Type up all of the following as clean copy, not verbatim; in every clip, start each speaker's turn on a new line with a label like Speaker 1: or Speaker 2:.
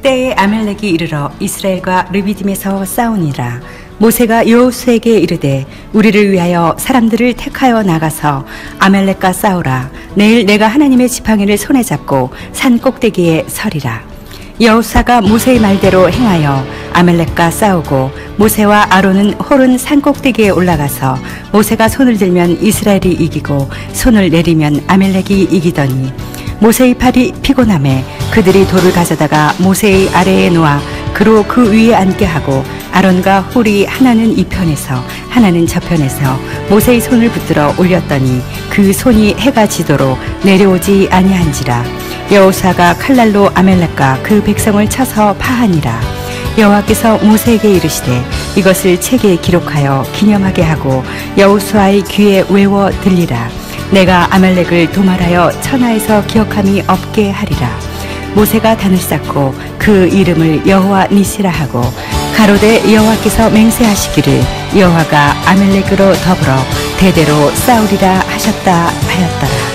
Speaker 1: 때에 아멜렉이 이르러 이스라엘과 르비딤에서 싸우니라. 모세가 여호수아에게 이르되 우리를 위하여 사람들을 택하여 나가서 아멜렉과 싸우라. 내일 내가 하나님의 지팡이를 손에 잡고 산 꼭대기에 서리라. 여호수아가 모세의 말대로 행하여 아멜렉과 싸우고 모세와 아론은 홀은 산 꼭대기에 올라가서 모세가 손을 들면 이스라엘이 이기고 손을 내리면 아멜렉이 이기더니 모세의 팔이 피곤함에 그들이 돌을 가져다가 모세의 아래에 놓아 그로 그 위에 앉게 하고 아론과 홀이 하나는 이 편에서 하나는 저 편에서 모세의 손을 붙들어 올렸더니 그 손이 해가 지도록 내려오지 아니한지라. 여호수아가 칼날로 아멜렉과 그 백성을 쳐서 파하니라. 여호와께서 모세에게 이르시되 이것을 책에 기록하여 기념하게 하고 여호수아의 귀에 외워 들리라. 내가 아멜렉을 도말하여 천하에서 기억함이 없게 하리라. 모세가 단을 쌓고 그 이름을 여호와 니시라 하고 가로되 여호와께서 맹세하시기를 여호와가 아멜렉으로 더불어 대대로 싸우리라 하셨다 하였더라.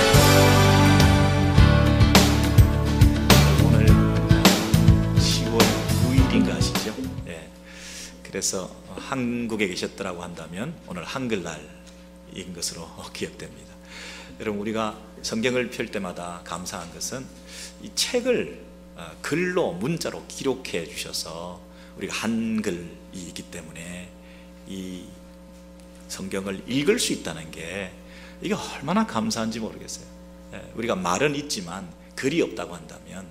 Speaker 2: 오늘 10월 9일인가 하시죠? 네. 그래서 한국에 계셨더라고 한다면 오늘 한글날인 것으로 기억됩니다. 여러분, 우리가 성경을 펼 때마다 감사한 것은 이 책을 글로 문자로 기록해 주셔서 우리가 한글이기 때문에 이 성경을 읽을 수 있다는 게 이게 얼마나 감사한지 모르겠어요. 우리가 말은 있지만 글이 없다고 한다면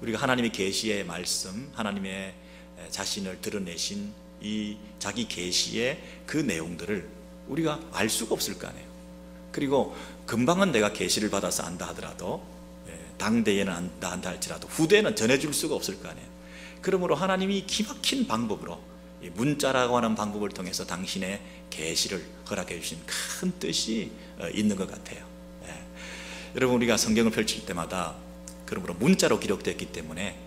Speaker 2: 우리가 하나님의 계시의 말씀, 하나님의 자신을 드러내신 이 자기 계시의 그 내용들을 우리가 알 수가 없을 거 아니에요. 그리고 금방은 내가 계시를 받아서 안다 하더라도 당대에는 안다 할지라도 후대에는 전해줄 수가 없을 거 아니에요. 그러므로 하나님이 기막힌 방법으로 문자라고 하는 방법을 통해서 당신의 계시를 허락해 주신 큰 뜻이 있는 것 같아요. 여러분, 우리가 성경을 펼칠 때마다 그러므로 문자로 기록되었기 때문에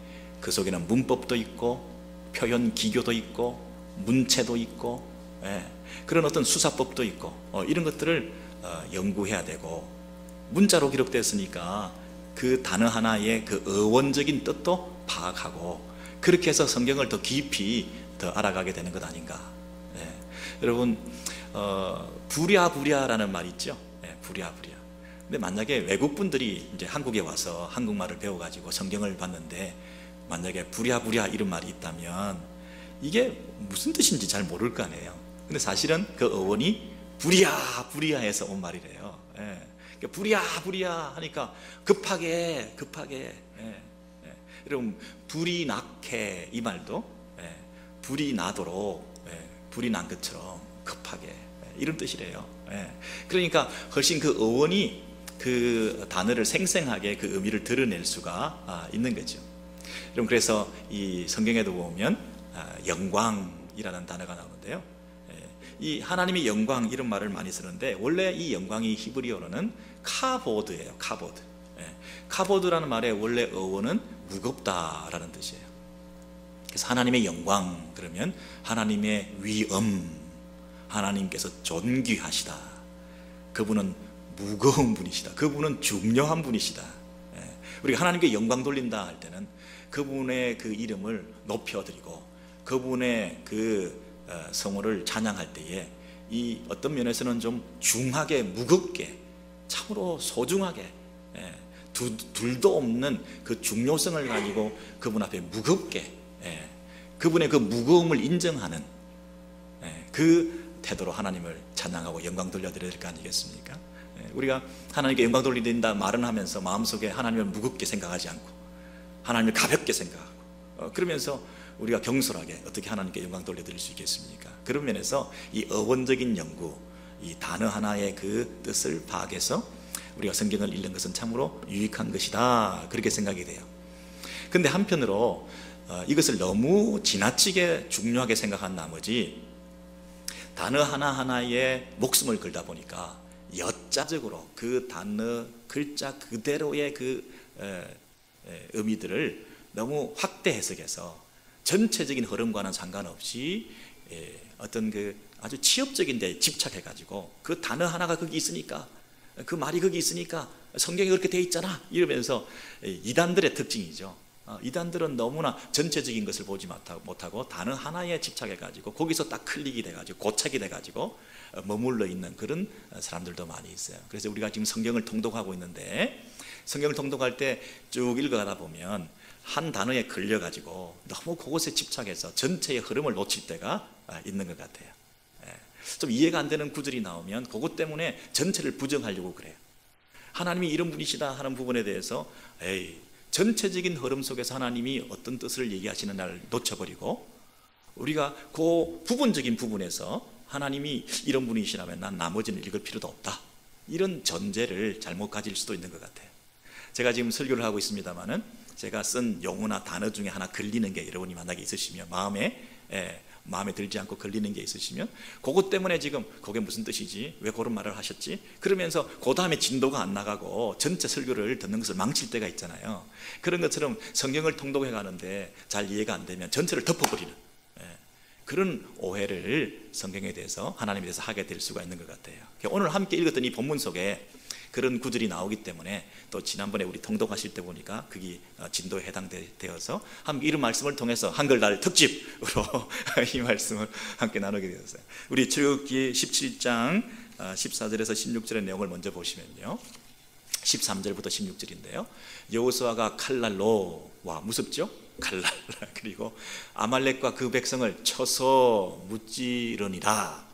Speaker 2: 그 속에는 문법도 있고 표현 기교도 있고 문체도 있고 그런 어떤 수사법도 있고 이런 것들을 연구해야 되고, 문자로 기록되었으니까 그 단어 하나의 그 어원적인 뜻도 파악하고 그렇게 해서 성경을 더 깊이 더 알아가게 되는 것 아닌가. 여러분, 부랴부랴라는 말 있죠. 부랴부랴. 근데 만약에 외국분들이 이제 한국에 와서 한국말을 배워가지고 성경을 봤는데 만약에 부랴부랴 이런 말이 있다면 이게 무슨 뜻인지 잘 모를 거 아니에요. 근데 사실은 그 어원이 부랴부랴해서 온 말이래요. 부랴부랴 하니까 급하게. 여러분, 불이 나게 이 말도 불이 나도록 불이 난 것처럼 급하게 이런 뜻이래요. 그러니까 훨씬 그 어원이 그 단어를 생생하게 그 의미를 드러낼 수가 있는 거죠. 여러분, 그래서 이 성경에도 보면 영광이라는 단어가 나오는데요. 이 하나님의 영광 이런 말을 많이 쓰는데 원래 이 영광이 히브리어로는 카보드예요. 카보드. 카보드라는 말의 원래 어원은 무겁다라는 뜻이에요. 그래서 하나님의 영광 그러면 하나님의 위엄, 하나님께서 존귀하시다, 그분은 무거운 분이시다, 그분은 중요한 분이시다. 우리가 하나님께 영광 돌린다 할 때는 그분의 그 이름을 높여드리고 그분의 그 성호를 찬양할 때에 이 어떤 면에서는 좀 중하게, 무겁게, 참으로 소중하게, 둘도 없는 그 중요성을 가지고 그분 앞에 무겁게, 그분의 그 무거움을 인정하는 그 태도로 하나님을 찬양하고 영광 돌려드려야 될 거 아니겠습니까? 우리가 하나님께 영광 돌린다 말은 하면서 마음속에 하나님을 무겁게 생각하지 않고 하나님을 가볍게 생각하고 그러면서 우리가 경솔하게 어떻게 하나님께 영광 돌려드릴 수 있겠습니까? 그런 면에서 이 어원적인 연구, 이 단어 하나의 그 뜻을 파악해서 우리가 성경을 읽는 것은 참으로 유익한 것이다, 그렇게 생각이 돼요. 근데 한편으로 이것을 너무 지나치게 중요하게 생각한 나머지 단어 하나하나에 목숨을 걸다 보니까 여자적으로 그 단어 글자 그대로의 그 의미들을 너무 확대 해석해서 전체적인 흐름과는 상관없이 어떤 그 아주 취업적인 데 집착해 가지고 그 단어 하나가 거기 있으니까, 그 말이 거기 있으니까 성경에 그렇게 돼 있잖아 이러면서, 이단들의 특징이죠. 이단들은 너무나 전체적인 것을 보지 못하고 단어 하나에 집착해 가지고 거기서 딱 클릭이 돼 가지고 고착이 돼 가지고 머물러 있는 그런 사람들도 많이 있어요. 그래서 우리가 지금 성경을 통독하고 있는데, 성경을 통독할 때 쭉 읽어가다 보면 한 단어에 걸려 가지고 너무 그것에 집착해서 전체의 흐름을 놓칠 때가 있는 것 같아요. 좀 이해가 안 되는 구절이 나오면 그것 때문에 전체를 부정하려고 그래요. 하나님이 이런 분이시다 하는 부분에 대해서 전체적인 흐름 속에서 하나님이 어떤 뜻을 얘기하시는 날 놓쳐버리고, 우리가 그 부분적인 부분에서 하나님이 이런 분이시라면 난 나머지는 읽을 필요도 없다, 이런 전제를 잘못 가질 수도 있는 것 같아요. 제가 지금 설교를 하고 있습니다만은 제가 쓴 용어나 단어 중에 하나 걸리는 게 여러분이 만약에 있으시면, 마음에 들지 않고 걸리는 게 있으시면 그것 때문에 지금 그게 무슨 뜻이지? 왜 그런 말을 하셨지? 그러면서 그 다음에 진도가 안 나가고 전체 설교를 듣는 것을 망칠 때가 있잖아요. 그런 것처럼 성경을 통독해 가는데 잘 이해가 안 되면 전체를 덮어버리는 그런 오해를 성경에 대해서, 하나님에 대해서 하게 될 수가 있는 것 같아요. 오늘 함께 읽었던 이 본문 속에 그런 구절이 나오기 때문에, 또 지난번에 우리 통독하실 때 보니까 그게 진도에 해당되어서 함께 이런 말씀을 통해서 한글날 특집으로 이 말씀을 함께 나누게 되었어요. 우리 출애굽기 17장 14절에서 16절의 내용을 먼저 보시면요, 13절부터 16절인데요 여호수아가 칼날로, 와 무섭죠? 칼날. 그리고 아말렉과 그 백성을 쳐서 무찌르니라.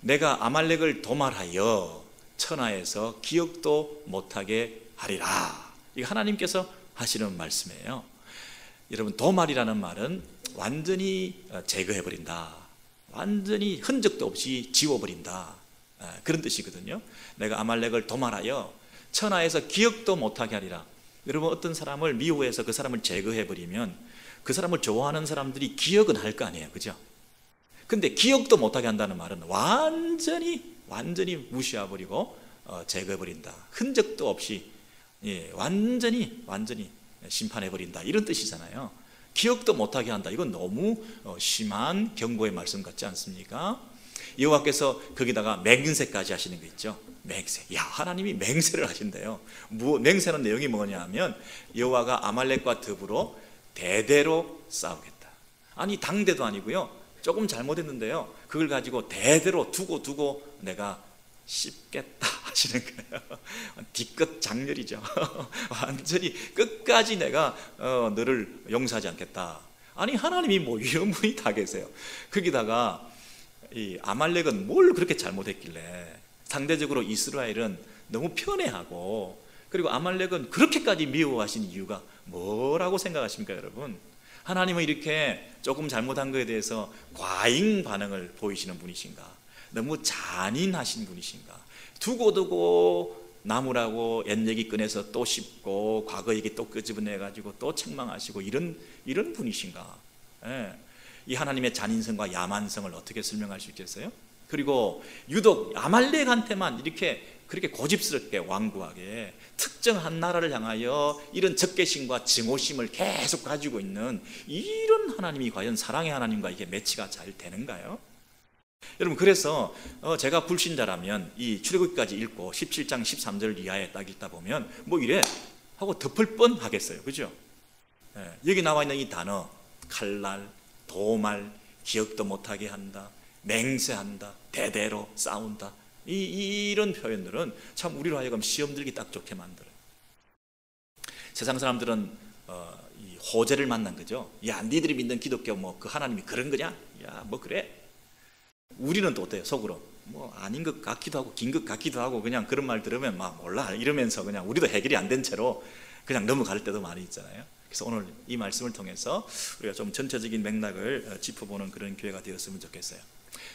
Speaker 2: 내가 아말렉을 도말하여 천하에서 기억도 못하게 하리라. 이거 하나님께서 하시는 말씀이에요. 여러분, 도말이라는 말은 완전히 제거해버린다, 완전히 흔적도 없이 지워버린다, 그런 뜻이거든요. 내가 아말렉을 도말하여 천하에서 기억도 못하게 하리라. 여러분, 어떤 사람을 미워해서 그 사람을 제거해버리면 그 사람을 좋아하는 사람들이 기억은 할 거 아니에요, 그죠? 근데 기억도 못하게 한다는 말은 완전히 무시해버리고 제거해버린다, 흔적도 없이 완전히 심판해버린다, 이런 뜻이잖아요. 기억도 못하게 한다, 이건 너무 심한 경고의 말씀 같지 않습니까? 여호와께서 거기다가 맹세까지 하시는 거 있죠. 맹세. 야, 하나님이 맹세를 하신대요. 맹세는 내용이 뭐냐 하면, 여호와가 아말렉과 더불어 대대로 싸우겠다. 아니, 당대도 아니고요, 조금 잘못했는데요, 그걸 가지고 대대로 두고 내가 씹겠다 하시는 거예요. 뒤끝 장렬이죠. 완전히 끝까지 내가 너를 용서하지 않겠다. 아니, 하나님이 뭐 이런 분이 다 계세요. 거기다가 이 아말렉은 뭘 그렇게 잘못했길래 상대적으로 이스라엘은 너무 편애하고, 그리고 아말렉은 그렇게까지 미워하신 이유가 뭐라고 생각하십니까, 여러분? 하나님은 이렇게 조금 잘못한 것에 대해서 과잉 반응을 보이시는 분이신가? 너무 잔인하신 분이신가? 두고 나무라고 옛 얘기 꺼내서 또 씹고, 과거 얘기 또 끄집어내가지고 또 책망하시고, 이런 분이신가? 이 하나님의 잔인성과 야만성을 어떻게 설명할 수 있겠어요? 그리고 유독 아말렉한테만 그렇게 고집스럽게 완고하게 특정 한 나라를 향하여 이런 적개심과 증오심을 계속 가지고 있는 이런 하나님이 과연 사랑의 하나님과 이게 매치가 잘 되는가요? 여러분, 그래서 제가 불신자라면 이 출애굽기까지 읽고 17장 13절 이하에 딱 읽다 보면 뭐 이래 하고 덮을 뻔 하겠어요, 그죠? 여기 나와 있는 이 단어, 칼날, 도말, 기억도 못하게 한다, 맹세한다, 대대로 싸운다, 이런 표현들은 참 우리로 하여금 시험 들기 딱 좋게 만들어요. 세상 사람들은 이 호재를 만난 거죠. 야, 니들이 믿는 기독교 뭐 그 하나님이 그런 거냐? 야, 뭐 그래? 우리는 또 어때요? 속으로 뭐 아닌 것 같기도 하고 긴 것 같기도 하고, 그냥 그런 말 들으면 막 몰라 이러면서 그냥 우리도 해결이 안 된 채로 그냥 넘어갈 때도 많이 있잖아요. 그래서 오늘 이 말씀을 통해서 우리가 좀 전체적인 맥락을 짚어보는 그런 기회가 되었으면 좋겠어요.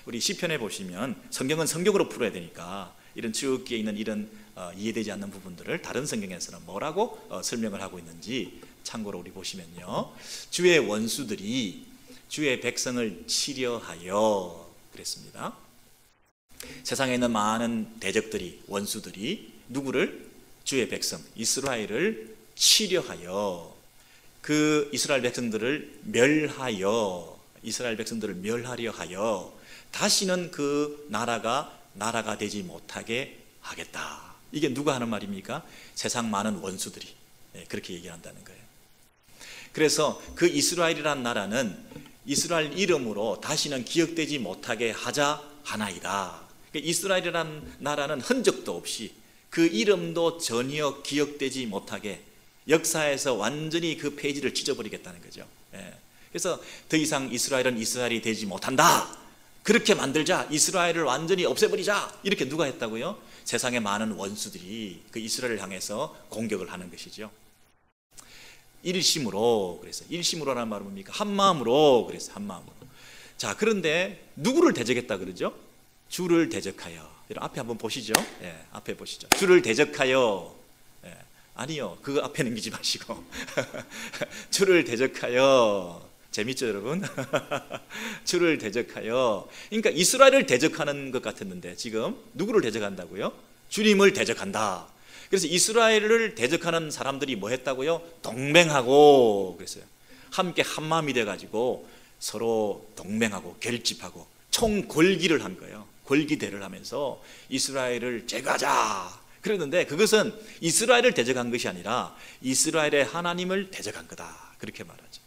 Speaker 2: 우리 시편에 보시면, 성경은 성경으로 풀어야 되니까 이런 출애굽기에 있는 이런 이해되지 않는 부분들을 다른 성경에서는 뭐라고 설명을 하고 있는지 참고로 우리 보시면요, 주의 원수들이 주의 백성을 치려하여 그랬습니다. 세상에 있는 많은 대적들이, 원수들이 누구를? 주의 백성 이스라엘을 치려하여, 그 이스라엘 백성들을 멸하여, 이스라엘 백성들을 멸하려 하여 다시는 그 나라가 되지 못하게 하겠다. 이게 누가 하는 말입니까? 세상 많은 원수들이 그렇게 얘기한다는 거예요. 그래서 그 이스라엘이란 나라는 이스라엘 이름으로 다시는 기억되지 못하게 하자 하나이다. 이스라엘이란 나라는 흔적도 없이 그 이름도 전혀 기억되지 못하게 역사에서 완전히 그 페이지를 찢어버리겠다는 거죠. 그래서 더 이상 이스라엘은 이스라엘이 되지 못한다. 그렇게 만들자. 이스라엘을 완전히 없애버리자. 이렇게 누가 했다고요? 세상의 많은 원수들이 그 이스라엘을 향해서 공격을 하는 것이죠. 일심으로, 그래서 일심으로라는 말은 뭡니까? 한 마음으로, 그래서 한 마음으로. 자, 그런데 누구를 대적했다 그러죠? 주를 대적하여. 앞에 한번 보시죠. 앞에 보시죠. 주를 대적하여. 아니요, 그 앞에 넘기지 마시고 주를 대적하여. 재밌죠, 여러분? 주를 대적하여. 그러니까 이스라엘을 대적하는 것 같았는데 지금 누구를 대적한다고요? 주님을 대적한다. 그래서 이스라엘을 대적하는 사람들이 뭐 했다고요? 동맹하고 그랬어요. 함께 한마음이 돼가지고 서로 동맹하고 결집하고 총궐기를 한 거예요. 골기대를 하면서 이스라엘을 제거하자. 그랬는데 그것은 이스라엘을 대적한 것이 아니라 이스라엘의 하나님을 대적한 거다. 그렇게 말하죠.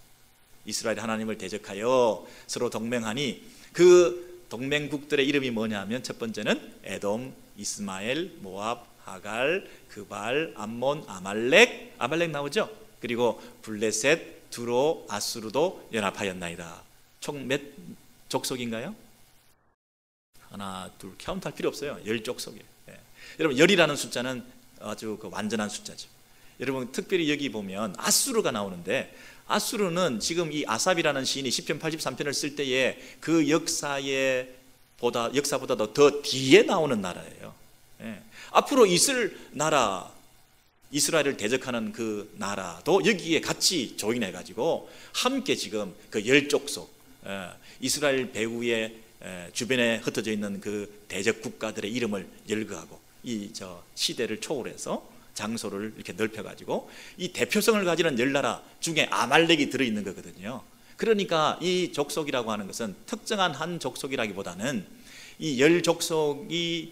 Speaker 2: 이스라엘 하나님을 대적하여 서로 동맹하니 그 동맹국들의 이름이 뭐냐면 첫 번째는 에돔, 이스마엘, 모압, 하갈, 그발, 암몬, 아말렉 나오죠? 그리고 블레셋, 두로, 아수르도 연합하였나이다. 총 몇 족속인가요? 하나, 둘, 카운트할 필요 없어요. 10족속이에요. 여러분, 10이라는 숫자는 아주 그 완전한 숫자죠. 여러분, 특별히 여기 보면 아수르가 나오는데, 아수르는 지금 이 아삽이라는 시인이 시편 83편을 쓸 때에 그 역사보다도 더 뒤에 나오는 나라예요. 앞으로 있을 나라, 이스라엘을 대적하는 그 나라도 여기에 같이 조인해가지고 함께 지금 그 10족속, 이스라엘 배후의 주변에 흩어져 있는 그 대적 국가들의 이름을 열거하고 이 시대를 초월해서 장소를 이렇게 넓혀가지고 이 대표성을 가지는 10나라 중에 아말렉이 들어있는 거거든요. 그러니까 이 족속이라고 하는 것은 특정한 한 족속이라기보다는 이 10족속이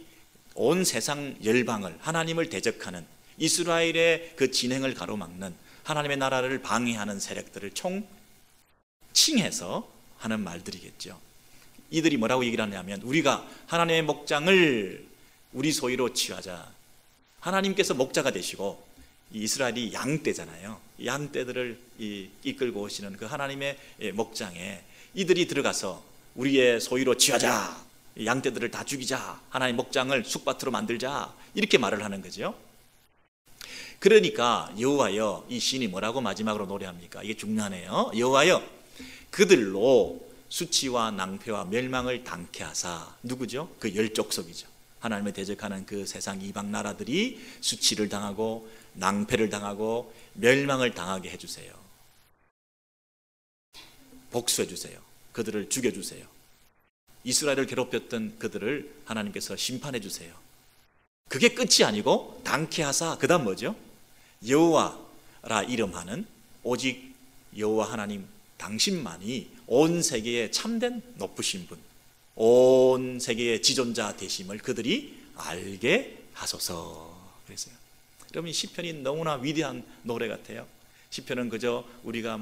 Speaker 2: 온 세상 열방을, 하나님을 대적하는, 이스라엘의 그 진행을 가로막는, 하나님의 나라를 방해하는 세력들을 칭해서 하는 말들이겠죠. 이들이 뭐라고 얘기를 하냐면, 우리가 하나님의 목장을 우리 소유로 취하자. 하나님께서 목자가 되시고 이스라엘이 양떼잖아요. 양떼들을 이끌고 오시는 그 하나님의 목장에 이들이 들어가서 우리의 소유로 취하자. 양떼들을 다 죽이자. 하나님의 목장을 쑥밭으로 만들자. 이렇게 말을 하는 거죠. 그러니까 여호와여, 이 시인이 뭐라고 마지막으로 노래합니까? 이게 중요하네요. 여호와여, 그들로 수치와 낭패와 멸망을 당케 하사. 누구죠? 그 10족속이죠. 하나님을 대적하는 그 세상 이방 나라들이 수치를 당하고 낭패를 당하고 멸망을 당하게 해주세요. 복수해주세요. 그들을 죽여주세요. 이스라엘을 괴롭혔던 그들을 하나님께서 심판해주세요. 그게 끝이 아니고 당케 하사, 그 다음 뭐죠? 여호와라 이름하는 오직 여호와 하나님 당신만이 온 세계에 참된 높으신 분, 온 세계의 지존자 되심을 그들이 알게 하소서. 그랬어요. 여러분, 시편이 너무나 위대한 노래 같아요. 시편은 그저 우리가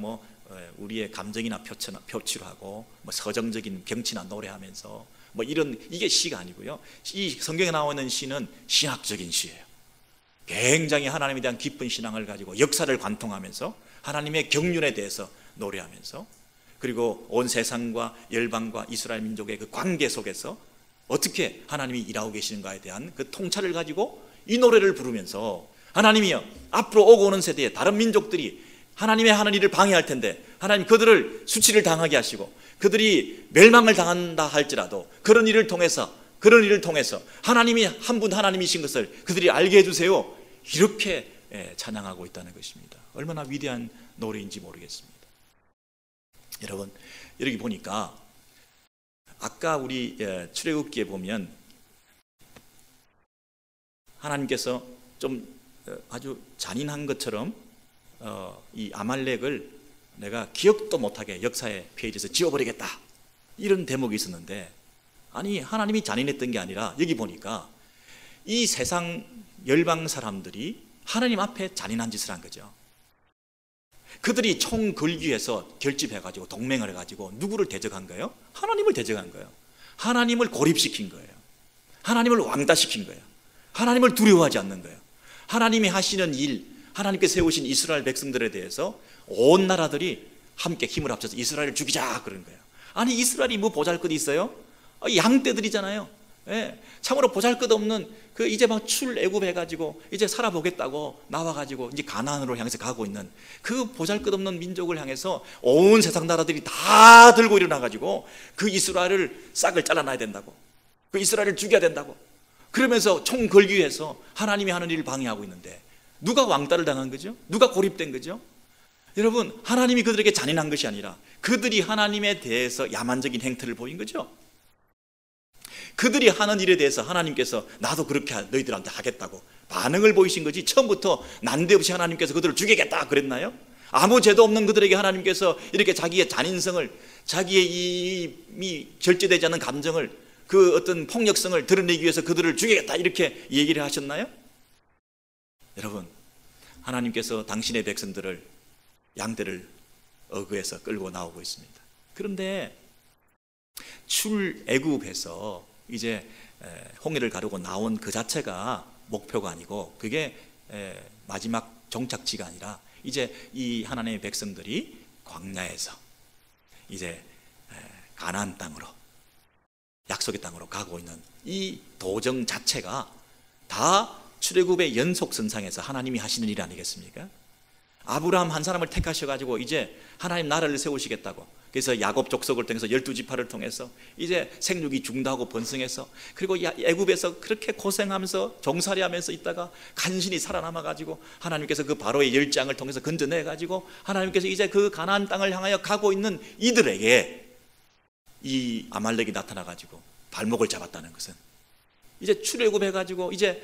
Speaker 2: 우리의 감정이나 표치로 하고 서정적인 경치나 노래하면서 이런, 이게 시가 아니고요. 이 성경에 나와 있는 시는 신학적인 시예요. 굉장히 하나님에 대한 깊은 신앙을 가지고 역사를 관통하면서 하나님의 경륜에 대해서 노래하면서, 그리고 온 세상과 열방과 이스라엘 민족의 그 관계 속에서 어떻게 하나님이 일하고 계시는가에 대한 그 통찰을 가지고 이 노래를 부르면서, 하나님이여, 앞으로 오고 오는 세대에 다른 민족들이 하나님의 하는 일을 방해할 텐데 하나님 그들을 수치를 당하게 하시고 그들이 멸망을 당한다 할지라도 그런 일을 통해서 하나님이 한 분 하나님이신 것을 그들이 알게 해주세요. 이렇게 찬양하고 있다는 것입니다. 얼마나 위대한 노래인지 모르겠습니다. 여러분, 여기 보니까 아까 우리 출애굽기에 보면 하나님께서 좀 아주 잔인한 것처럼 이 아말렉을 내가 기억도 못하게 역사의 페이지에서 지워버리겠다, 이런 대목이 있었는데, 아니 하나님이 잔인했던 게 아니라 여기 보니까 이 세상 열방 사람들이 하나님 앞에 잔인한 짓을 한 거죠. 그들이 총 걸기 위해서 결집해가지고 동맹을 해가지고 누구를 대적한 거예요? 하나님을 대적한 거예요. 하나님을 고립시킨 거예요. 하나님을 왕따시킨 거예요. 하나님을 두려워하지 않는 거예요. 하나님이 하시는 일, 하나님께 세우신 이스라엘 백성들에 대해서 온 나라들이 함께 힘을 합쳐서 이스라엘을 죽이자 그런 거예요. 아니 이스라엘이 뭐 보잘것이 있어요? 양떼들이잖아요. 예, 참으로 보잘것없는 그 이제 막 출애굽해가지고 이제 살아보겠다고 나와가지고 이제 가나안으로 향해서 가고 있는 그 보잘것없는 민족을 향해서 온 세상 나라들이 다 들고 일어나가지고 그 이스라엘을 싹을 잘라놔야 된다고, 그 이스라엘을 죽여야 된다고, 그러면서 총 걸기 위해서 하나님이 하는 일을 방해하고 있는데 누가 왕따를 당한 거죠? 누가 고립된 거죠? 여러분, 하나님이 그들에게 잔인한 것이 아니라 그들이 하나님에 대해서 야만적인 행태를 보인 거죠. 그들이 하는 일에 대해서 하나님께서 나도 그렇게 너희들한테 하겠다고 반응을 보이신 거지, 처음부터 난데없이 하나님께서 그들을 죽이겠다 그랬나요? 아무 죄도 없는 그들에게 하나님께서 이렇게 자기의 잔인성을, 자기의 이 절제되지 않은 감정을, 그 어떤 폭력성을 드러내기 위해서 그들을 죽이겠다 이렇게 얘기를 하셨나요? 여러분, 하나님께서 당신의 백성들을 양떼를 어그에서 끌고 나오고 있습니다. 그런데 출애굽에서 이제 홍해를 가르고 나온 그 자체가 목표가 아니고 그게 마지막 종착지가 아니라 이제 이 하나님의 백성들이 광야에서 이제 가나안 땅으로, 약속의 땅으로 가고 있는 이 도정 자체가 다 출애굽의 연속선상에서 하나님이 하시는 일 아니겠습니까? 아브라함 한 사람을 택하셔가지고 이제 하나님 나라를 세우시겠다고, 그래서 야곱 족속을 통해서 12지파를 통해서 이제 생육이 중다하고 번성해서, 그리고 애굽에서 그렇게 고생하면서 종살이하면서 있다가 간신히 살아남아가지고 하나님께서 그 바로의 열장을 통해서 건져내가지고 하나님께서 이제 그 가나안 땅을 향하여 가고 있는 이들에게 이 아말렉이 나타나가지고 발목을 잡았다는 것은, 이제 출애굽해가지고 이제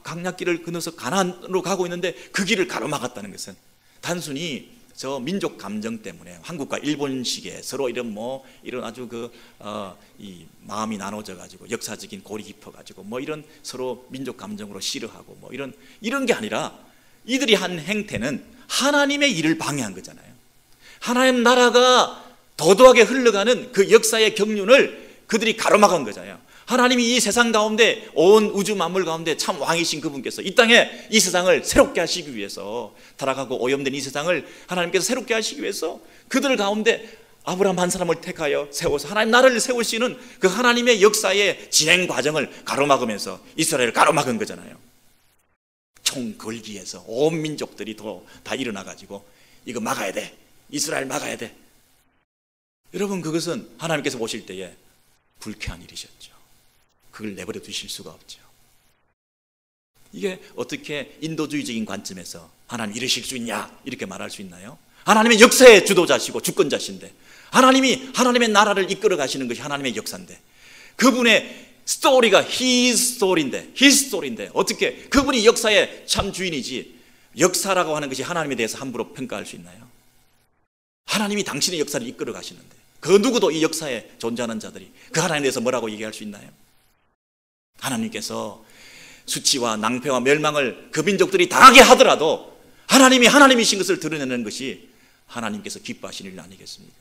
Speaker 2: 강약길을 건너서 가나안으로 가고 있는데 그 길을 가로막았다는 것은 단순히 저 민족 감정 때문에 한국과 일본식의 서로 이런 이런 아주 이 마음이 나눠져 가지고 역사적인 골이 깊어 가지고 이런 서로 민족 감정으로 싫어하고 이런 게 아니라 이들이 한 행태는 하나님의 일을 방해한 거잖아요. 하나님 나라가 도도하게 흘러가는 그 역사의 경륜을 그들이 가로막은 거잖아요. 하나님이 이 세상 가운데, 온 우주 만물 가운데 참 왕이신 그분께서 이 땅에 이 세상을 새롭게 하시기 위해서, 타락하고 오염된 이 세상을 하나님께서 새롭게 하시기 위해서 그들 가운데 아브라함 한 사람을 택하여 세워서 하나님 나라를 세우시는 그 하나님의 역사의 진행 과정을 가로막으면서 이스라엘을 가로막은 거잖아요. 총 걸기에서 온 민족들이 다 일어나가지고 이거 막아야 돼, 이스라엘 막아야 돼. 여러분, 그것은 하나님께서 보실 때에 불쾌한 일이셨죠. 그걸 내버려 두실 수가 없죠. 이게 어떻게 인도주의적인 관점에서 하나님 이러실 수 있냐 이렇게 말할 수 있나요? 하나님의 역사의 주도자시고 주권자신데, 하나님이 하나님의 나라를 이끌어 가시는 것이 하나님의 역사인데, 그분의 스토리가 His 스토리인데 어떻게 그분이 역사의 참 주인이지 역사라고 하는 것이 하나님에 대해서 함부로 평가할 수 있나요? 하나님이 당신의 역사를 이끌어 가시는데 그 누구도 이 역사에 존재하는 자들이 그 하나님에 대해서 뭐라고 얘기할 수 있나요? 하나님께서 수치와 낭패와 멸망을 그 민족들이 당하게 하더라도 하나님이 하나님이신 것을 드러내는 것이 하나님께서 기뻐하시는 일 아니겠습니까?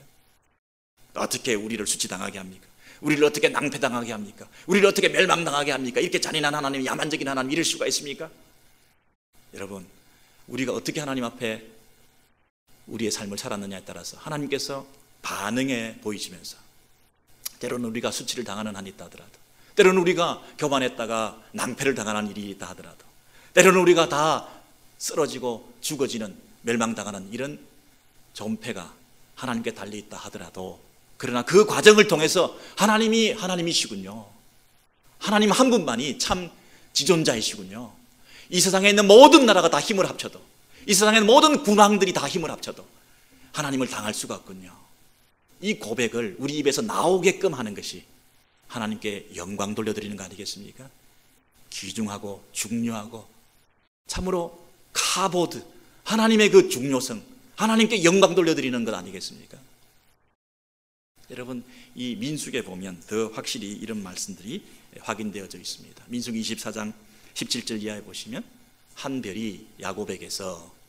Speaker 2: 어떻게 우리를 수치당하게 합니까? 우리를 어떻게 낭패당하게 합니까? 우리를 어떻게 멸망당하게 합니까? 이렇게 잔인한 하나님, 야만적인 하나님 이럴 수가 있습니까? 여러분, 우리가 어떻게 하나님 앞에 우리의 삶을 살았느냐에 따라서 하나님께서 반응해 보이시면서, 때로는 우리가 수치를 당하는 한이 있다 하더라도, 때로는 우리가 교만했다가 낭패를 당하는 일이 있다 하더라도, 때로는 우리가 다 쓰러지고 죽어지는, 멸망당하는 이런 존폐가 하나님께 달려있다 하더라도, 그러나 그 과정을 통해서 하나님이 하나님이시군요, 하나님 한 분만이 참 지존자이시군요, 이 세상에 있는 모든 나라가 다 힘을 합쳐도, 이 세상의 모든 군왕들이 다 힘을 합쳐도 하나님을 당할 수가 없군요. 이 고백을 우리 입에서 나오게끔 하는 것이 하나님께 영광 돌려드리는 거 아니겠습니까? 귀중하고 중요하고 참으로 카보드, 하나님의 그 중요성, 하나님께 영광 돌려드리는 것 아니겠습니까? 여러분, 이 민수기에 보면 더 확실히 이런 말씀들이 확인되어져 있습니다. 민수기 24장 17절 이하에 보시면 한 별이 야곱에게서,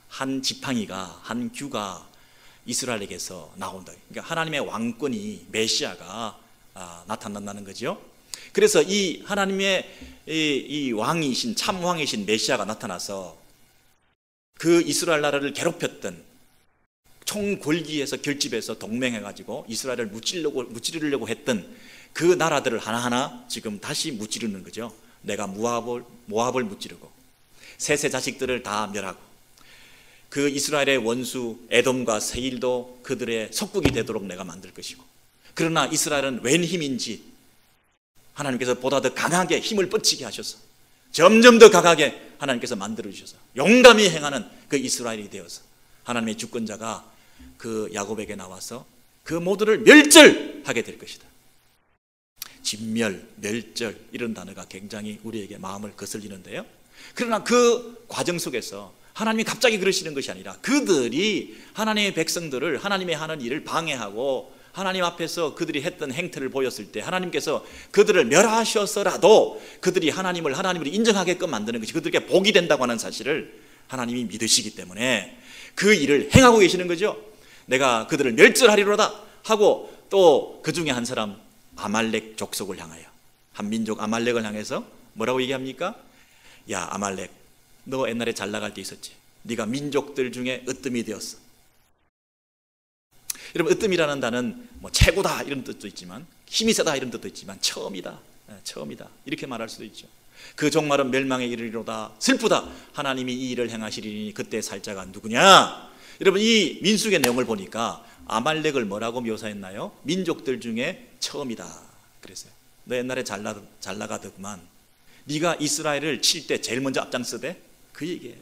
Speaker 2: 한 지팡이가, 한 규가 이스라엘에게서 나온다. 그러니까 하나님의 왕권이, 메시아가 나타난다는 거죠. 그래서 이 하나님의 이 왕이신, 참 왕이신 메시아가 나타나서 그 이스라엘 나라를 괴롭혔던, 총궐기에서 결집해서 동맹해가지고 이스라엘을 무찌르려고 했던 그 나라들을 하나하나 지금 다시 무찌르는 거죠. 내가 모압을 무찌르고 셋의 자식들을 다 멸하고 그 이스라엘의 원수 에돔과 세일도 그들의 속국이 되도록 내가 만들 것이고, 그러나 이스라엘은 웬 힘인지 하나님께서 보다 더 강하게 힘을 뻗치게 하셔서 점점 더 강하게 하나님께서 만들어 주셔서 용감히 행하는 그 이스라엘이 되어서 하나님의 주권자가 그 야곱에게 나와서 그 모두를 멸절하게 될 것이다. 진멸, 멸절, 이런 단어가 굉장히 우리에게 마음을 거슬리는데요. 그러나 그 과정 속에서 하나님이 갑자기 그러시는 것이 아니라 그들이 하나님의 백성들을, 하나님의 하는 일을 방해하고 하나님 앞에서 그들이 했던 행태를 보였을 때 하나님께서 그들을 멸하셔서라도 그들이 하나님을 인정하게끔 만드는 것이 그들에게 복이 된다고 하는 사실을 하나님이 믿으시기 때문에 그 일을 행하고 계시는 거죠. 내가 그들을 멸절하리로다 하고, 또 그 중에 한 사람 아말렉 족속을 향하여, 한 민족 아말렉을 향해서 뭐라고 얘기합니까? 야 아말렉, 너 옛날에 잘 나갈 때 있었지. 네가 민족들 중에 으뜸이 되었어. 여러분, 으뜸이라는 단어는 뭐 최고다 이런 뜻도 있지만, 힘이 세다 이런 뜻도 있지만, 처음이다 이렇게 말할 수도 있죠. 그 종말은 멸망에 이르리로다. 슬프다. 하나님이 이 일을 행하시리니 그때 살자가 누구냐? 여러분, 이 민수기의 내용을 보니까 아말렉을 뭐라고 묘사했나요? 민족들 중에 처음이다 그랬어요. 너 옛날에 잘 나가더구만. 네가 이스라엘을 칠 때 제일 먼저 앞장서대? 그 얘기예요.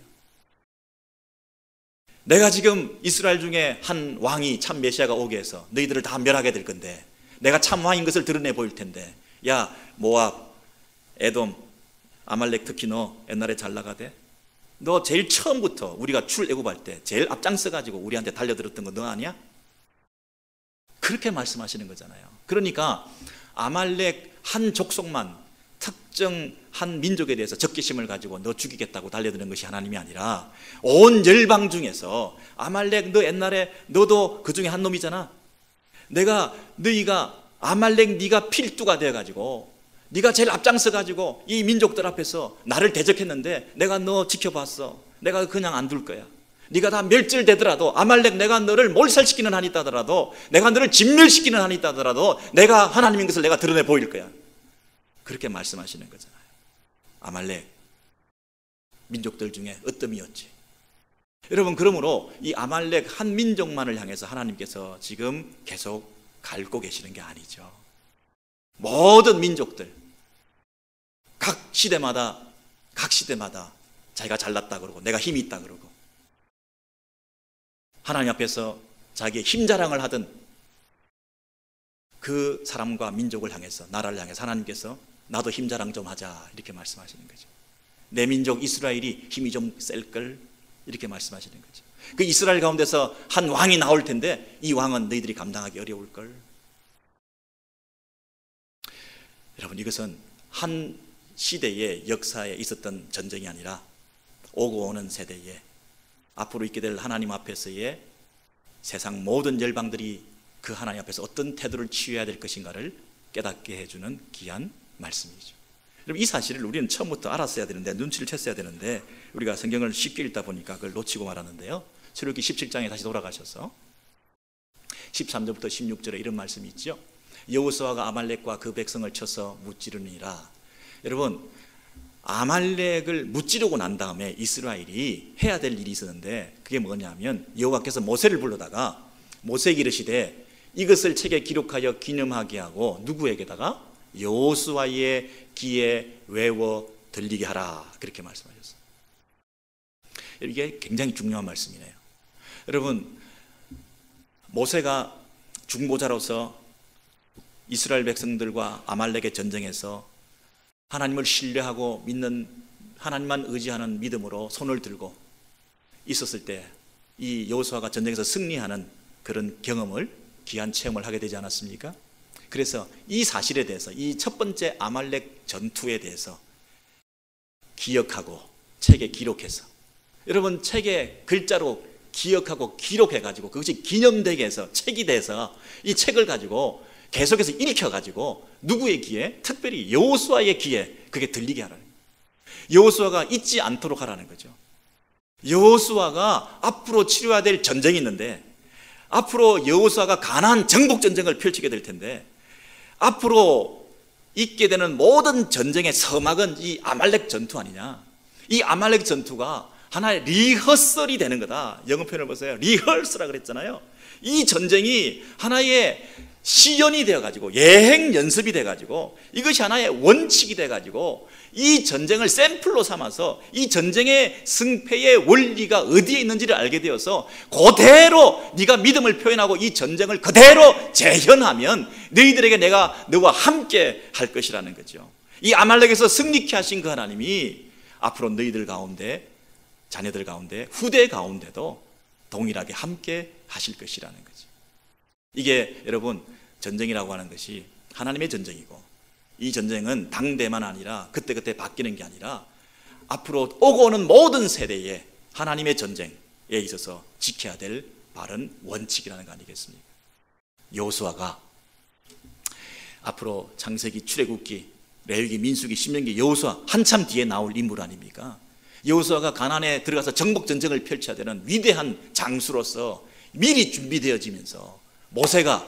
Speaker 2: 내가 지금 이스라엘 중에 한 왕이, 참 메시아가 오게 해서 너희들을 다 멸하게 될 건데, 내가 참 왕인 것을 드러내 보일 텐데, 야 모압, 에돔, 아말렉, 특히 너 옛날에 잘 나가대? 너 제일 처음부터 우리가 출애굽할 때 제일 앞장서가지고 우리한테 달려들었던 거 너 아니야? 그렇게 말씀하시는 거잖아요. 그러니까 아말렉 한 족속만, 특정 한 민족에 대해서 적개심을 가지고 너 죽이겠다고 달려드는 것이 하나님이 아니라 온 열방 중에서 아말렉, 너 옛날에 너도 그 중에 한 놈이잖아. 너희가 아말렉 네가 필두가 되어가지고 네가 제일 앞장서가지고 이 민족들 앞에서 나를 대적했는데 내가 너 지켜봤어. 내가 그냥 안 둘 거야. 네가 다 멸절되더라도, 아말렉 내가 너를 몰살시키는 한이 있다더라도, 내가 너를 진멸시키는 한이 있다더라도 내가 하나님인 것을 내가 드러내 보일 거야. 그렇게 말씀하시는 거잖아요. 아말렉 민족들 중에 으뜸이었지. 여러분, 그러므로 이 아말렉 한 민족만을 향해서 하나님께서 지금 계속 갈고 계시는 게 아니죠. 모든 민족들, 각 시대마다 자기가 잘났다 그러고 내가 힘이 있다 그러고 하나님 앞에서 자기의 힘 자랑을 하던 그 사람과 민족을 향해서, 나라를 향해서 하나님께서 나도 힘 자랑 좀 하자 이렇게 말씀하시는 거죠. 내 민족 이스라엘이 힘이 좀 셀걸 이렇게 말씀하시는 거죠. 그 이스라엘 가운데서 한 왕이 나올 텐데 이 왕은 너희들이 감당하기 어려울걸. 여러분, 이것은 한 시대의 역사에 있었던 전쟁이 아니라 오고 오는 세대에, 앞으로 있게 될 하나님 앞에서의 세상 모든 열방들이 그 하나님 앞에서 어떤 태도를 취해야 될 것인가를 깨닫게 해주는 귀한 말씀이죠. 여러분, 이 사실을 우리는 처음부터 알았어야 되는데, 눈치를 챘어야 되는데 우리가 성경을 쉽게 읽다 보니까 그걸 놓치고 말았는데요. 출애굽기 17장에 다시 돌아가셔서 13절부터 16절에 이런 말씀이 있죠. 여호수아가 아말렉과 그 백성을 쳐서 무찌르니라. 여러분, 아말렉을 무찌르고 난 다음에 이스라엘이 해야 될 일이 있었는데, 그게 뭐냐면 여호와께서 모세를 불러다가 모세에게 이르시되 이것을 책에 기록하여 기념하게 하고 누구에게다가? 여호수아의 귀에 외워 들리게 하라. 그렇게 말씀하셨어요. 이게 굉장히 중요한 말씀이네요. 여러분, 모세가 중보자로서 이스라엘 백성들과 아말렉의 전쟁에서 하나님을 신뢰하고 믿는, 하나님만 의지하는 믿음으로 손을 들고 있었을 때 이 여호수아가 전쟁에서 승리하는 그런 경험을, 귀한 체험을 하게 되지 않았습니까? 그래서 이 사실에 대해서, 이 첫 번째 아말렉 전투에 대해서 기억하고 책에 기록해서, 여러분 책에 글자로 기억하고 기록해가지고 그것이 기념되게 해서 책이 돼서 이 책을 가지고 계속해서 읽혀가지고 누구의 귀에? 특별히 여호수아의 귀에 그게 들리게 하라는 거예요. 여호수아가 잊지 않도록 하라는 거죠. 여호수아가 앞으로 치러야 될 전쟁이 있는데, 앞으로 여호수아가 가나안 정복 전쟁을 펼치게 될 텐데, 앞으로 있게 되는 모든 전쟁의 서막은 이 아말렉 전투 아니냐. 이 아말렉 전투가 하나의 리허설이 되는 거다. 영어 표현을 보세요. 리허설이라 그랬잖아요. 이 전쟁이 하나의 시연이 되어가지고, 예행 연습이 돼가지고, 이것이 하나의 원칙이 돼가지고, 이 전쟁을 샘플로 삼아서 이 전쟁의 승패의 원리가 어디에 있는지를 알게 되어서 그대로 네가 믿음을 표현하고 이 전쟁을 그대로 재현하면 너희들에게 내가 너와 함께 할 것이라는 거죠. 이 아말렉에서 승리케 하신 그 하나님이 앞으로 너희들 가운데, 자녀들 가운데, 후대 가운데도 동일하게 함께 하실 것이라는 거죠. 이게 여러분, 전쟁이라고 하는 것이 하나님의 전쟁이고, 이 전쟁은 당대만 아니라 그때그때 바뀌는 게 아니라 앞으로 오고 오는 모든 세대에 하나님의 전쟁에 있어서 지켜야 될 바른 원칙이라는 거 아니겠습니까? 여호수아가 앞으로 창세기, 출애굽기, 레위기, 민수기, 신명기, 여호수아 한참 뒤에 나올 인물 아닙니까? 여호수아가 가나안에 들어가서 정복 전쟁을 펼쳐야 되는 위대한 장수로서 미리 준비되어지면서 모세가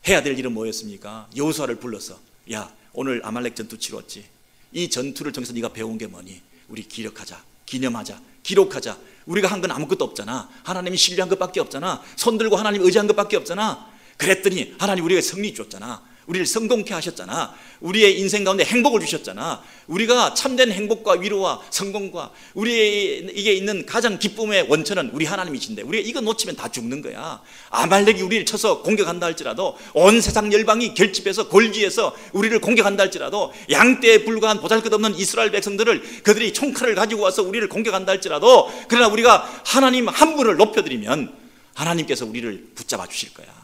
Speaker 2: 해야 될 일은 뭐였습니까? 여호수아를 불러서, 야, 오늘 아말렉 전투 치렀지. 이 전투를 통해서 네가 배운 게 뭐니? 우리 기억하자, 기념하자, 기록하자. 우리가 한 건 아무것도 없잖아. 하나님이 신뢰한 것밖에 없잖아. 손 들고 하나님 의지한 것밖에 없잖아. 그랬더니 하나님 우리에게 승리 줬잖아. 우리를 성공케 하셨잖아. 우리의 인생 가운데 행복을 주셨잖아. 우리가 참된 행복과 위로와 성공과 우리에게 있는 가장 기쁨의 원천은 우리 하나님이신데, 우리가 이거 놓치면 다 죽는 거야. 아말렉이 우리를 쳐서 공격한다 할지라도, 온 세상 열방이 결집해서 골기해서 우리를 공격한다 할지라도, 양떼에 불과한 보잘것없는 이스라엘 백성들을 그들이 총칼을 가지고 와서 우리를 공격한다 할지라도, 그러나 우리가 하나님 한 분을 높여드리면 하나님께서 우리를 붙잡아 주실 거야.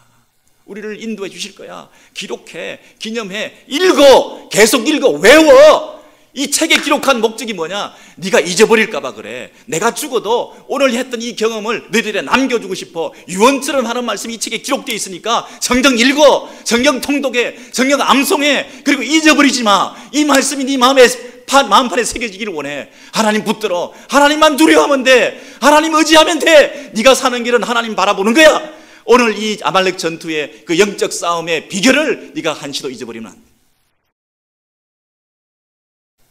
Speaker 2: 우리를 인도해 주실 거야. 기록해, 기념해, 읽어, 계속 읽어, 외워. 이 책에 기록한 목적이 뭐냐? 네가 잊어버릴까 봐 그래. 내가 죽어도 오늘 했던 이 경험을 너희들에 남겨주고 싶어. 유언처럼 하는 말씀이 이 책에 기록되어 있으니까 성경 읽어, 성경 통독해, 성경 암송해. 그리고 잊어버리지 마. 이 말씀이 네 마음판에 새겨지기를 원해. 하나님 붙들어. 하나님만 두려워하면 돼. 하나님 의지하면 돼. 네가 사는 길은 하나님 바라보는 거야. 오늘 이 아말렉 전투의 그 영적 싸움의 비결을 네가 한시도 잊어버리면 안 돼.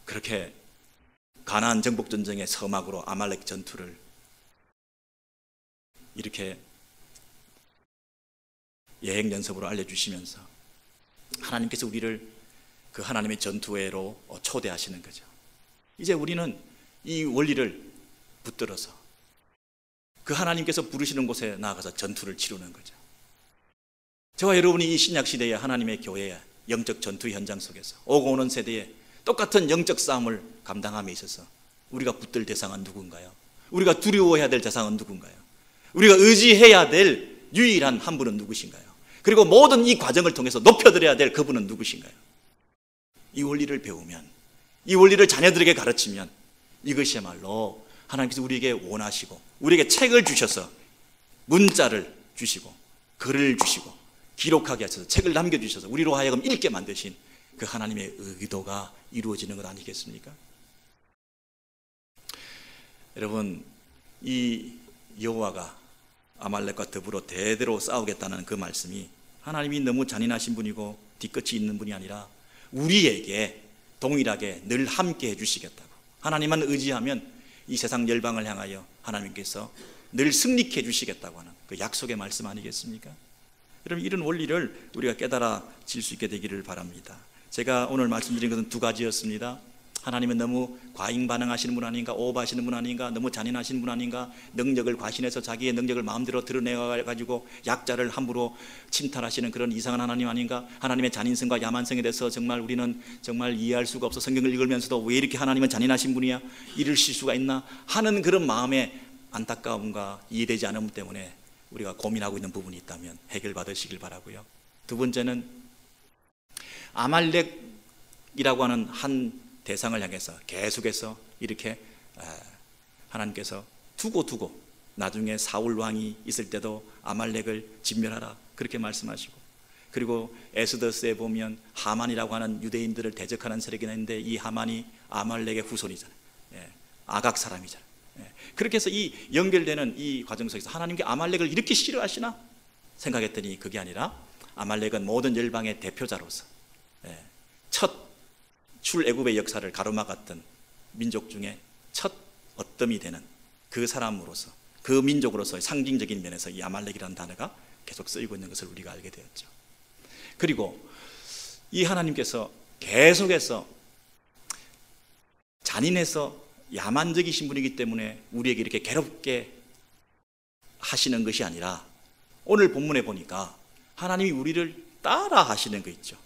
Speaker 2: 그렇게 가나안 정복 전쟁의 서막으로 아말렉 전투를 이렇게 예행 연습으로 알려주시면서 하나님께서 우리를 그 하나님의 전투회로 초대하시는 거죠. 이제 우리는 이 원리를 붙들어서 그 하나님께서 부르시는 곳에 나아가서 전투를 치르는 거죠. 저와 여러분이 이 신약시대의 하나님의 교회의 영적 전투 현장 속에서 오고 오는 세대에 똑같은 영적 싸움을 감당함에 있어서 우리가 붙들 대상은 누군가요? 우리가 두려워해야 될 대상은 누군가요? 우리가 의지해야 될 유일한 한 분은 누구신가요? 그리고 모든 이 과정을 통해서 높여드려야 될 그분은 누구신가요? 이 원리를 배우면, 이 원리를 자녀들에게 가르치면 이것이야말로 하나님께서 우리에게 원하시고 우리에게 책을 주셔서 문자를 주시고 글을 주시고 기록하게 하셔서 책을 남겨주셔서 우리로 하여금 읽게 만드신 그 하나님의 의도가 이루어지는 것 아니겠습니까? 여러분, 이 여호와가 아말렉과 더불어 대대로 싸우겠다는 그 말씀이 하나님이 너무 잔인하신 분이고 뒤끝이 있는 분이 아니라 우리에게 동일하게 늘 함께 해주시겠다고, 하나님만 의지하면 이 세상 열방을 향하여 하나님께서 늘 승리케 해주시겠다고 하는 그 약속의 말씀 아니겠습니까? 여러분, 이런 원리를 우리가 깨달아질 수 있게 되기를 바랍니다. 제가 오늘 말씀드린 것은 두 가지였습니다. 하나님은 너무 과잉 반응하시는 분 아닌가, 오버하시는 분 아닌가, 너무 잔인하시는 분 아닌가, 능력을 과신해서 자기의 능력을 마음대로 드러내가지고 약자를 함부로 침탈하시는 그런 이상한 하나님 아닌가, 하나님의 잔인성과 야만성에 대해서 정말 우리는 정말 이해할 수가 없어 성경을 읽으면서도 왜 이렇게 하나님은 잔인하신 분이야, 이러실 수가 있나 하는 그런 마음의 안타까움과 이해되지 않음 때문에 우리가 고민하고 있는 부분이 있다면 해결받으시길 바라고요. 두 번째는 아말렉이라고 하는 한 대상을 향해서 계속해서 이렇게 하나님께서 두고 나중에 사울 왕이 있을 때도 아말렉을 진멸하라 그렇게 말씀하시고, 그리고 에스더스에 보면 하만이라고 하는 유대인들을 대적하는 세력이 있는데 이 하만이 아말렉의 후손이잖아요. 아각 사람이잖아요. 그렇게 해서 이 연결되는 이 과정 속에서 하나님께 아말렉을 이렇게 싫어하시나 생각했더니 그게 아니라 아말렉은 모든 열방의 대표자로서 첫 출애굽의 역사를 가로막았던 민족 중에 첫 어뜸이 되는 그 사람으로서, 그 민족으로서의 상징적인 면에서 이 아말렉이라는 단어가 계속 쓰이고 있는 것을 우리가 알게 되었죠. 그리고 이 하나님께서 계속해서 잔인해서 야만적이신 분이기 때문에 우리에게 이렇게 괴롭게 하시는 것이 아니라 오늘 본문에 보니까 하나님이 우리를 따라 하시는 거 있죠.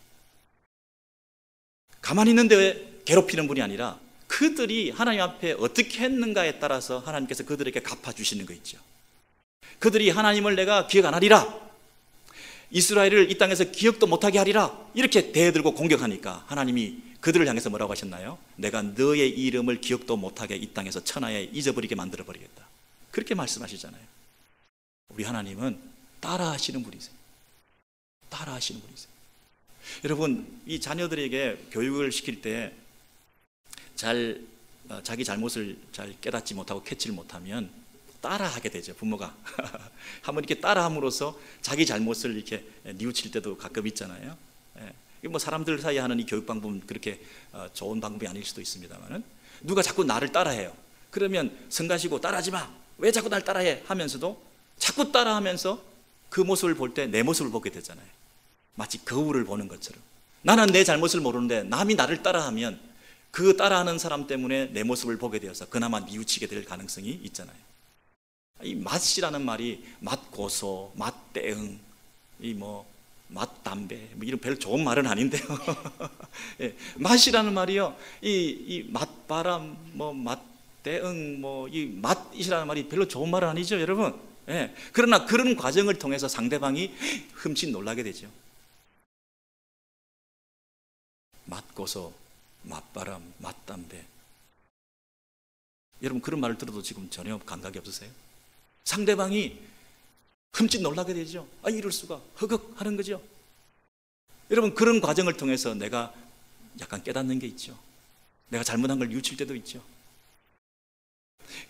Speaker 2: 가만히 있는데 왜 괴롭히는 분이 아니라 그들이 하나님 앞에 어떻게 했는가에 따라서 하나님께서 그들에게 갚아주시는 거 있죠. 그들이 하나님을 내가 기억 안 하리라, 이스라엘을 이 땅에서 기억도 못하게 하리라 이렇게 대들고 공격하니까 하나님이 그들을 향해서 뭐라고 하셨나요? 내가 너의 이름을 기억도 못하게 이 땅에서 천하에 잊어버리게 만들어버리겠다 그렇게 말씀하시잖아요. 우리 하나님은 따라하시는 분이세요. 따라하시는 분이세요. 여러분, 이 자녀들에게 교육을 시킬 때 자기 잘못을 잘 깨닫지 못하고 캐치를 못하면 따라하게 되죠. 부모가 한번 이렇게 따라함으로써 자기 잘못을 이렇게 뉘우칠 때도 가끔 있잖아요. 뭐 사람들 사이에 하는 이 교육 방법은 그렇게 좋은 방법이 아닐 수도 있습니다만은, 누가 자꾸 나를 따라해요. 그러면 성가시고 따라하지 마, 왜 자꾸 날 따라해 하면서도 자꾸 따라하면서 그 모습을 볼 때 내 모습을 보게 되잖아요. 마치 거울을 보는 것처럼 나는 내 잘못을 모르는데 남이 나를 따라하면 그 따라하는 사람 때문에 내 모습을 보게 되어서 그나마 뉘우치게 될 가능성이 있잖아요. 이 맛이라는 말이 맛고소, 맛대응, 맛담배 이런 별로 좋은 말은 아닌데요. 맛이라는 말이요, 이 맛바람, 맛대응, 이 맛이라는 말이 별로 좋은 말은 아니죠, 여러분. 그러나 그런 과정을 통해서 상대방이 흠칫 놀라게 되죠. 맛고소, 맛바람, 맛담배. 여러분, 그런 말을 들어도 지금 전혀 감각이 없으세요? 상대방이 흠칫 놀라게 되죠. 이럴 수가, 허걱하는 거죠. 여러분, 그런 과정을 통해서 내가 약간 깨닫는 게 있죠. 내가 잘못한 걸 뉘우칠 때도 있죠.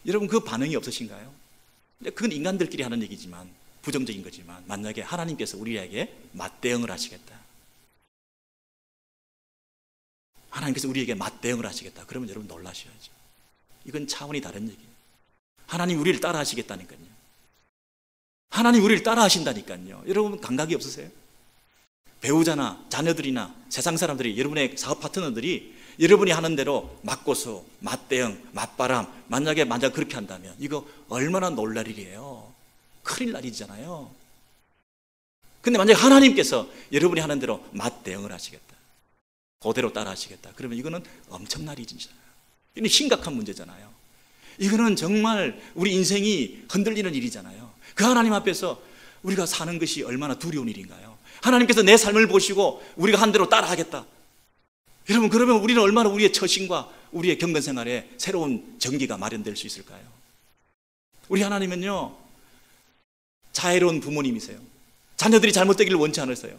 Speaker 2: 여러분, 그 반응이 없으신가요? 그건 인간들끼리 하는 얘기지만, 부정적인 거지만, 만약에 하나님께서 우리에게 맞대응을 하시겠다, 하나님께서 우리에게 맞대응을 하시겠다, 그러면 여러분 놀라셔야죠. 이건 차원이 다른 얘기예요. 하나님 우리를 따라 하시겠다니까요. 하나님 우리를 따라 하신다니까요. 여러분, 감각이 없으세요? 배우자나 자녀들이나 세상 사람들이, 여러분의 사업 파트너들이 여러분이 하는 대로 맞고소, 맞대응, 맞바람, 만약 그렇게 한다면 이거 얼마나 놀랄 일이에요. 큰일 날 일이잖아요. 근데 만약에 하나님께서 여러분이 하는 대로 맞대응을 하시겠다, 그대로 따라 하시겠다, 그러면 이거는 엄청난 일이잖아요. 이건 심각한 문제잖아요. 이거는 정말 우리 인생이 흔들리는 일이잖아요. 그 하나님 앞에서 우리가 사는 것이 얼마나 두려운 일인가요? 하나님께서 내 삶을 보시고 우리가 한 대로 따라 하겠다. 여러분, 그러면 우리는 얼마나 우리의 처신과 우리의 경건 생활에 새로운 전기가 마련될 수 있을까요? 우리 하나님은요, 자애로운 부모님이세요. 자녀들이 잘못되기를 원치 않으세요.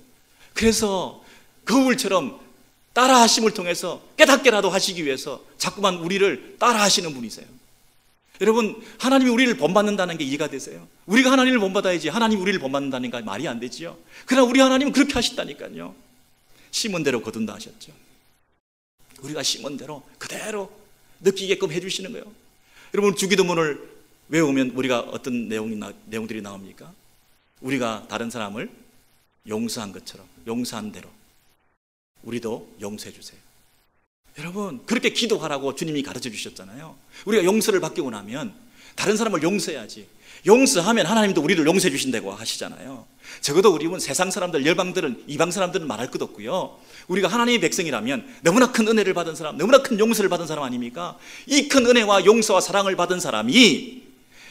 Speaker 2: 그래서 거울처럼 따라 하심을 통해서 깨닫게라도 하시기 위해서 자꾸만 우리를 따라 하시는 분이세요. 여러분, 하나님이 우리를 본받는다는 게 이해가 되세요? 우리가 하나님을 본받아야지 하나님이 우리를 본받는다는 게 말이 안 되지요. 그러나 우리 하나님은 그렇게 하신다니까요. 심은 대로 거둔다 하셨죠. 우리가 심은 대로 그대로 느끼게끔 해주시는 거예요. 여러분, 주기도문을 외우면 우리가 어떤 내용들이 나옵니까? 우리가 다른 사람을 용서한 것처럼, 용서한 대로 우리도 용서해 주세요. 여러분, 그렇게 기도하라고 주님이 가르쳐 주셨잖아요. 우리가 용서를 받기 원하면 다른 사람을 용서해야지. 용서하면 하나님도 우리를 용서해 주신다고 하시잖아요. 적어도 우리는 세상 사람들, 열방들은, 이방 사람들은 말할 것 없고요. 우리가 하나님의 백성이라면 너무나 큰 은혜를 받은 사람, 너무나 큰 용서를 받은 사람 아닙니까? 이 큰 은혜와 용서와 사랑을 받은 사람이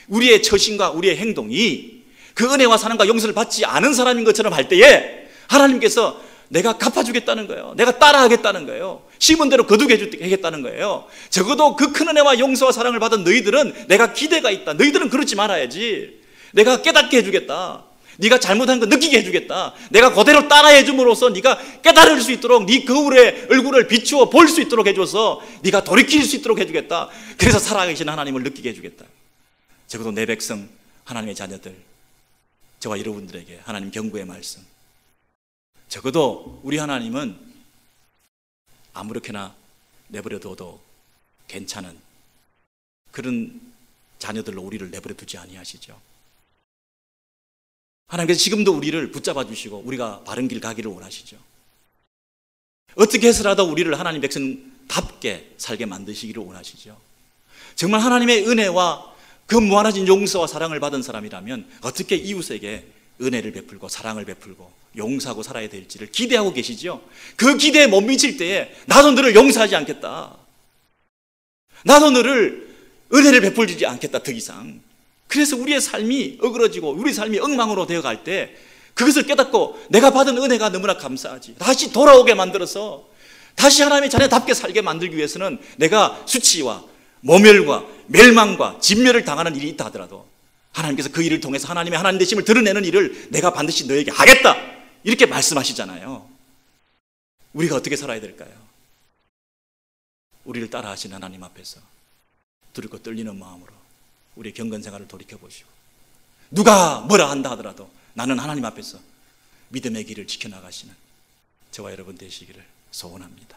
Speaker 2: 우리의 처신과 우리의 행동이 그 은혜와 사랑과 용서를 받지 않은 사람인 것처럼 할 때에 하나님께서 내가 갚아주겠다는 거예요. 내가 따라하겠다는 거예요. 심은 대로 거두게 겠다는 거예요. 적어도 그 큰 은혜와 용서와 사랑을 받은 너희들은 내가 기대가 있다. 너희들은 그렇지 말아야지. 내가 깨닫게 해주겠다. 네가 잘못한 거 느끼게 해주겠다. 내가 그대로 따라해 줌으로써 네가 깨달을 수 있도록 네 거울의 얼굴을 비추어 볼 수 있도록 해줘서 네가 돌이킬 수 있도록 해주겠다. 그래서 살아계신 하나님을 느끼게 해주겠다. 적어도 내 백성, 하나님의 자녀들, 저와 여러분들에게 하나님 경고의 말씀. 적어도 우리 하나님은 아무렇게나 내버려둬도 괜찮은 그런 자녀들로 우리를 내버려 두지 아니하시죠. 하나님께서 지금도 우리를 붙잡아 주시고 우리가 바른 길 가기를 원하시죠. 어떻게 해서라도 우리를 하나님 백성답게 살게 만드시기를 원하시죠. 정말 하나님의 은혜와 그 무한하신 용서와 사랑을 받은 사람이라면 어떻게 이웃에게 은혜를 베풀고 사랑을 베풀고 용서하고 살아야 될지를 기대하고 계시죠. 그 기대에 못 미칠 때에 나도 너를 용서하지 않겠다. 나도 너를 은혜를 베풀지 않겠다 더 이상. 그래서 우리의 삶이 어그러지고 우리 삶이 엉망으로 되어갈 때 그것을 깨닫고 내가 받은 은혜가 너무나 감사하지. 다시 돌아오게 만들어서 다시 하나님의 자녀답게 살게 만들기 위해서는 내가 수치와 모멸과 멸망과 진멸을 당하는 일이 있다 하더라도 하나님께서 그 일을 통해서 하나님의 하나님 되심을 드러내는 일을 내가 반드시 너에게 하겠다. 이렇게 말씀하시잖아요. 우리가 어떻게 살아야 될까요? 우리를 따라하신 하나님 앞에서 두렵고 떨리는 마음으로 우리의 경건 생활을 돌이켜보시고 누가 뭐라 한다 하더라도 나는 하나님 앞에서 믿음의 길을 지켜나가시는 저와 여러분 되시기를 소원합니다.